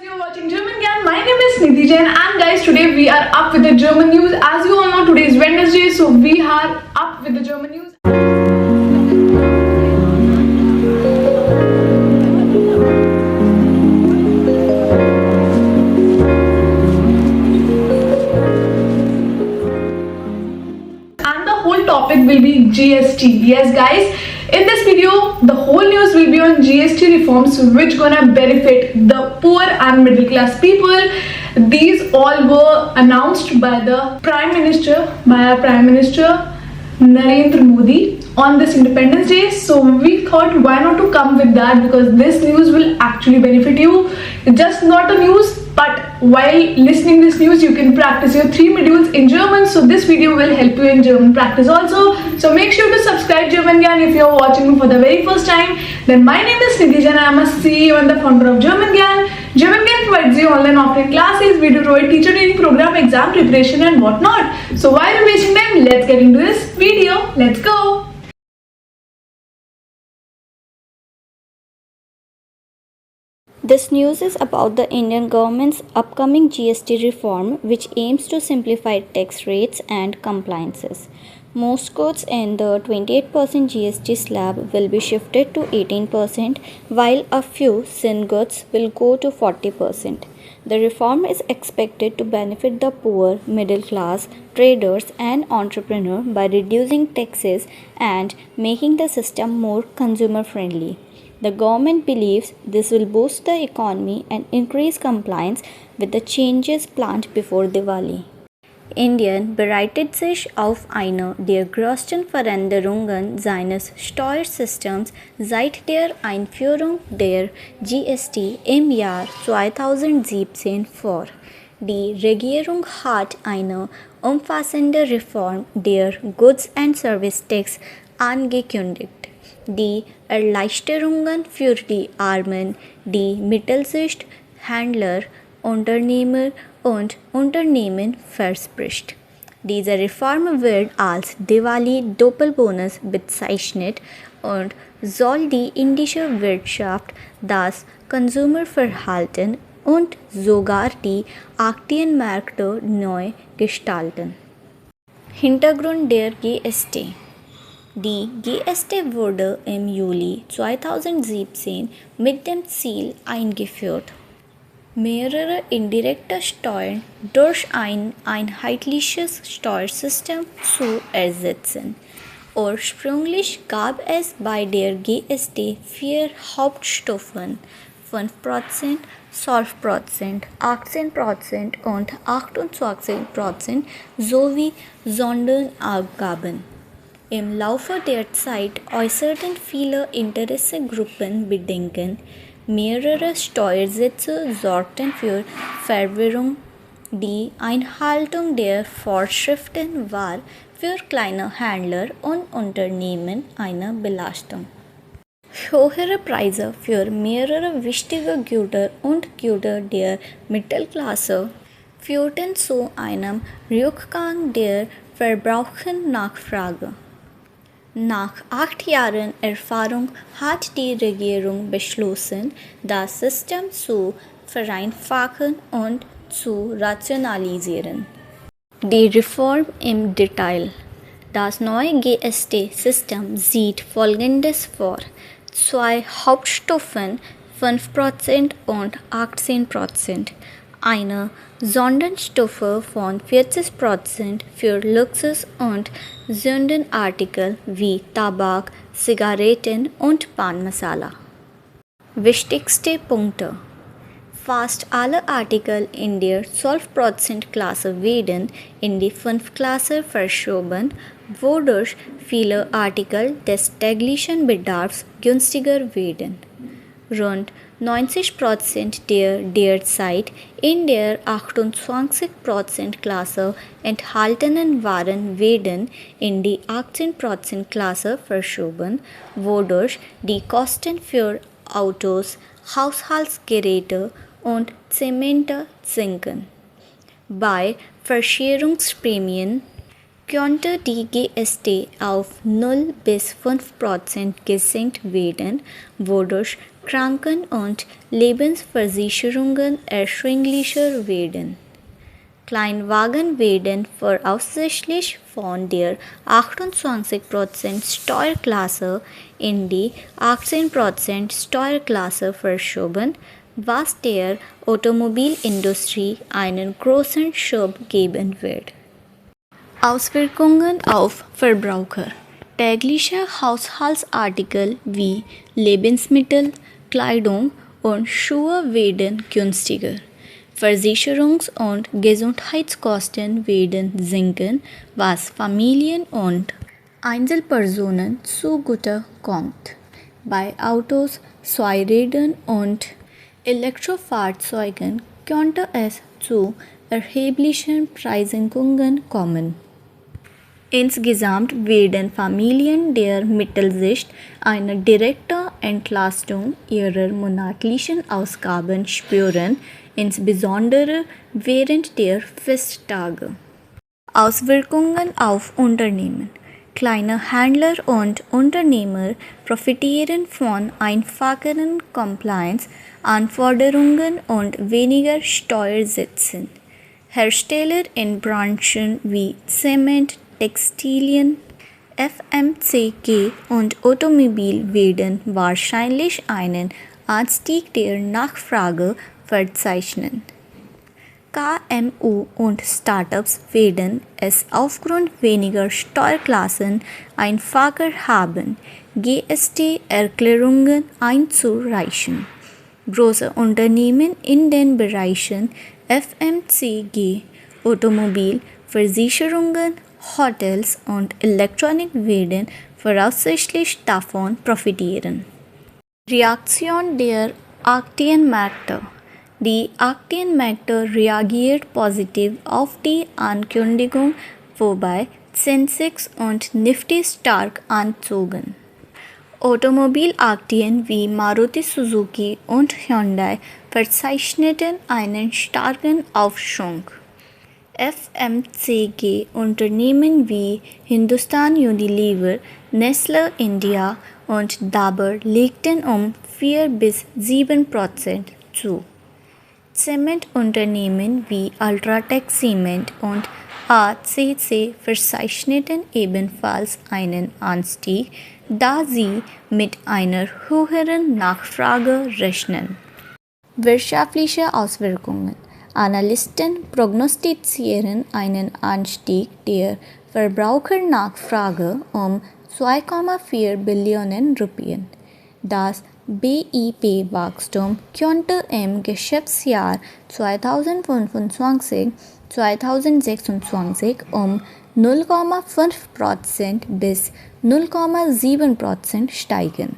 You're watching German Gyan. My name is Nidhi Jain, and guys, today we are up with the German news. As you all know, today is Wednesday, so we are up with the German news. And the whole topic will be GST. Yes, guys. In this video, the whole news will be on GST reforms which gonna benefit the poor and middle class people. These all were announced by our Prime Minister Narendra Modi on this Independence Day. So we thought why not to come with that, because this news will actually benefit you. It's just not a news, but while listening this news you can practice your 3 modules in German. So this video will help you in German practice also. So make sure to subscribe German Gyan if you are watching me for the very first time. Then my name is Nidhi Jain. I am a CEO and the founder of German Gyan. German Gyan provides you online offline classes, video provide teacher training program, exam preparation and whatnot. So while wasting time, let's get into this video. Let's go. This news is about the Indian government's upcoming GST reform, which aims to simplify tax rates and compliances. Most goods in the 28% GST slab will be shifted to 18%, while a few sin goods will go to 40%. The reform is expected to benefit the poor, middle class, traders, and entrepreneurs by reducing taxes and making the system more consumer friendly. The government believes this will boost the economy and increase compliance with the changes planned before Diwali. Indien bereitet sich auf eine der größten Veränderungen seines Steuersystems seit der Einführung der GST im Jahr 2017 vor. Die Regierung hat eine umfassende Reform der Goods and Service Tax angekündigt. Die Erleichterungen für die Armen, die Mittelschicht, Händler, Unternehmer und Unternehmen verspricht. Diese Reform wird als Diwali-Doppelbonus bezeichnet und soll die indische Wirtschaft, das Konsumerverhalten und sogar die Aktienmärkte neu gestalten. Hintergrund der GST. Die GST wurde im Juli 2017 mit dem Ziel eingeführt, mehrere indirekte Steuern durch ein einheitliches Steuersystem zu ersetzen. Ursprünglich gab es bei der GST 4 Hauptstufen: 5%, 12%, 18% und 28% sowie Sonderabgaben. Im Laufe der Zeit äußerten viele Interessengruppen Bedenken. Mehrere Steuersätze sorgten für Verwirrung. Die Einhaltung der Vorschriften war für kleine Händler und Unternehmen eine Belastung. Höhere Preise für mehrere wichtige Güter und Güter der Mittelklasse führten zu einem Rückgang der Verbrauchernachfrage. Nach 8 Jahren Erfahrung hat die Regierung beschlossen, das System zu vereinfachen und zu rationalisieren. Die Reform im Detail. Das neue GST-System sieht Folgendes vor: 2 Hauptstufen, 5% und 18%. Eine Sonderstufe von 40% für Luxus- und Sündenartikel wie Tabak, Zigaretten und Pan Masala. Wichtigste Punkte: Fast alle Artikel in der 12% Klasse werden in die 5 Klasse verschoben, wodurch viele Artikel des täglichen Bedarfs günstiger werden. Rund 90% der derzeit in der 28% Klasse enthaltenen Waren werden in die 18% Klasse verschoben, wodurch die Kosten für Autos, Haushaltsgeräte und Zemente sinken. Bei Versicherungsprämien könnte die GST auf 0 bis 5% gesenkt werden, wodurch Kranken und Lebensversicherungen erschwinglicher werden. Kleinwagen werden voraussichtlich von der 28% Steuerklasse in die 18% Steuerklasse verschoben, was der Automobilindustrie einen großen Schub geben wird. Auswirkungen auf Verbraucher. Tägliche Haushaltsartikel wie Lebensmittel, Kleidung und Schuhe werden günstiger. Versicherungs- und Gesundheitskosten werden sinken, was Familien und Einzelpersonen zugute kommt. Bei Autos, Zweirädern und Elektrofahrzeugen könnte es zu erheblichen Preissenkungen kommen. Insgesamt werden Familien der Mittelschicht eine direkte Entlastung ihrer monatlichen Ausgaben spüren, insbesondere während der Festtage. Auswirkungen auf Unternehmen. Kleine Händler und Unternehmer profitieren von einfacheren Compliance-Anforderungen und weniger Steuersätzen. Hersteller in Branchen wie Zement, Textilien, FMCG und Automobil werden wahrscheinlich einen Anstieg der Nachfrage verzeichnen. KMU und Startups werden es aufgrund weniger Steuerklassen einfacher haben, GST-Erklärungen einzureichen. Große Unternehmen in den Bereichen FMCG, Automobil, Versicherungen, Hotels und Elektronik werden voraussichtlich davon profitieren. Reaktion der Aktienmärkte. Die Aktienmärkte reagiert positiv auf die Ankündigung, wobei Sensex und Nifty stark anzogen. Automobilaktien wie Maruti Suzuki und Hyundai verzeichneten einen starken Aufschwung. FMCG-Unternehmen wie Hindustan Unilever, Nestle India und Dabur legten um 4 bis 7% zu. Zementunternehmen wie Ultratech Cement und ACC verzeichneten ebenfalls einen Anstieg, da sie mit einer höheren Nachfrage rechnen. Wirtschaftliche Auswirkungen. Analysten prognostizieren einen Anstieg der Verbrauchernachfrage um 2,4 Billionen Rupien. Das BIP-Wachstum könnte im Geschäftsjahr 2025/2026 um 0,5% bis 0,7% steigen.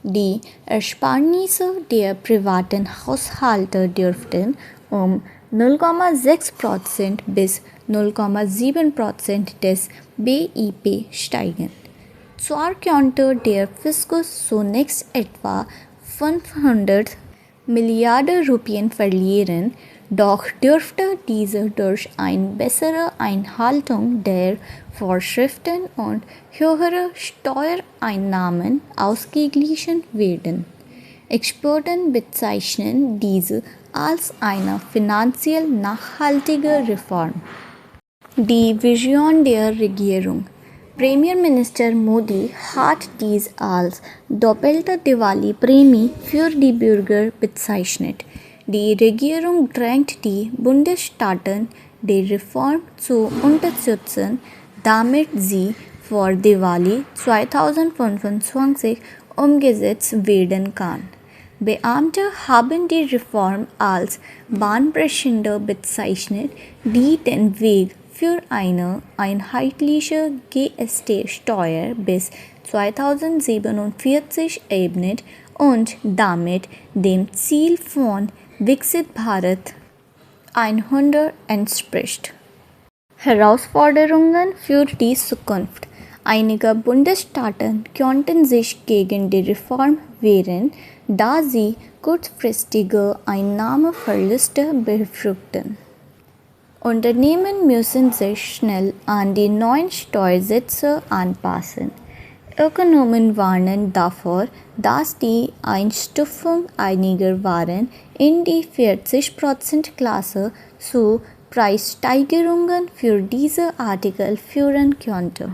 Die Ersparnisse der privaten Haushalte dürften um 0,6% bis 0,7% des BIP steigen. Zwar könnte der Fiskus zunächst etwa 500 Milliarden Rupien verlieren, doch dürfte diese durch eine bessere Einhaltung der Vorschriften und höhere Steuereinnahmen ausgeglichen werden. Experten bezeichnen diese als eine finanziell nachhaltige Reform. Die Vision der Regierung. Premierminister Modi hat dies als doppelte Diwali-Prämie für die Bürger bezeichnet. Die Regierung drängt die Bundesstaaten, die Reform zu unterstützen, damit sie vor Diwali 2025 umgesetzt werden kann. Beamte haben die Reform als bahnbrechende bezeichnet, die den Weg für eine einheitliche GST-Steuer bis 2047 ebnet und damit dem Ziel von Viksit Bharat 100 entspricht. Herausforderungen für die Zukunft. Einige Bundesstaaten könnten sich gegen die Reform wehren, da sie kurzfristige Einnahmeverluste befürchten. Unternehmen müssen sich schnell an die neuen Steuersätze anpassen. Ökonomen warnen davor, dass die Einstufung einiger Waren in die 40%-Klasse zu Preissteigerungen für diese Artikel führen könnte.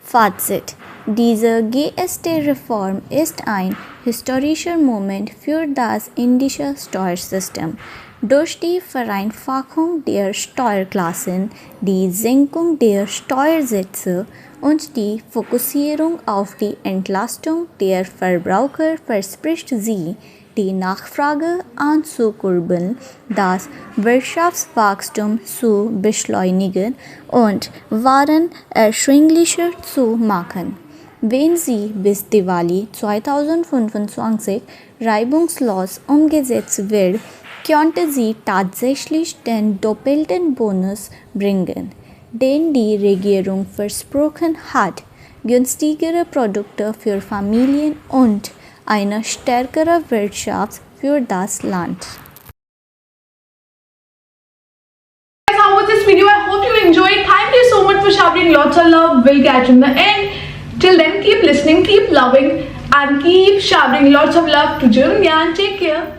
Fazit: Diese GST-Reform ist ein historischer Moment für das indische Steuersystem. Durch die Vereinfachung der Steuerklassen, die Senkung der Steuersätze und die Fokussierung auf die Entlastung der Verbraucher verspricht sie, die Nachfrage anzukurbeln, das Wirtschaftswachstum zu beschleunigen und Waren erschwinglicher zu machen. Wenn sie bis Diwali 2025 reibungslos umgesetzt wird, könnte sie tatsächlich den doppelten Bonus bringen, den die Regierung versprochen hat: günstigere Produkte für Familien und eine stärkere Wirtschaft für das Land. Guys, how was this video? I hope you enjoyed. Thank you so much for showering lots of love. We'll catch you in the end. Till then, keep listening, keep loving, and keep showering lots of love to Gyan. Take care.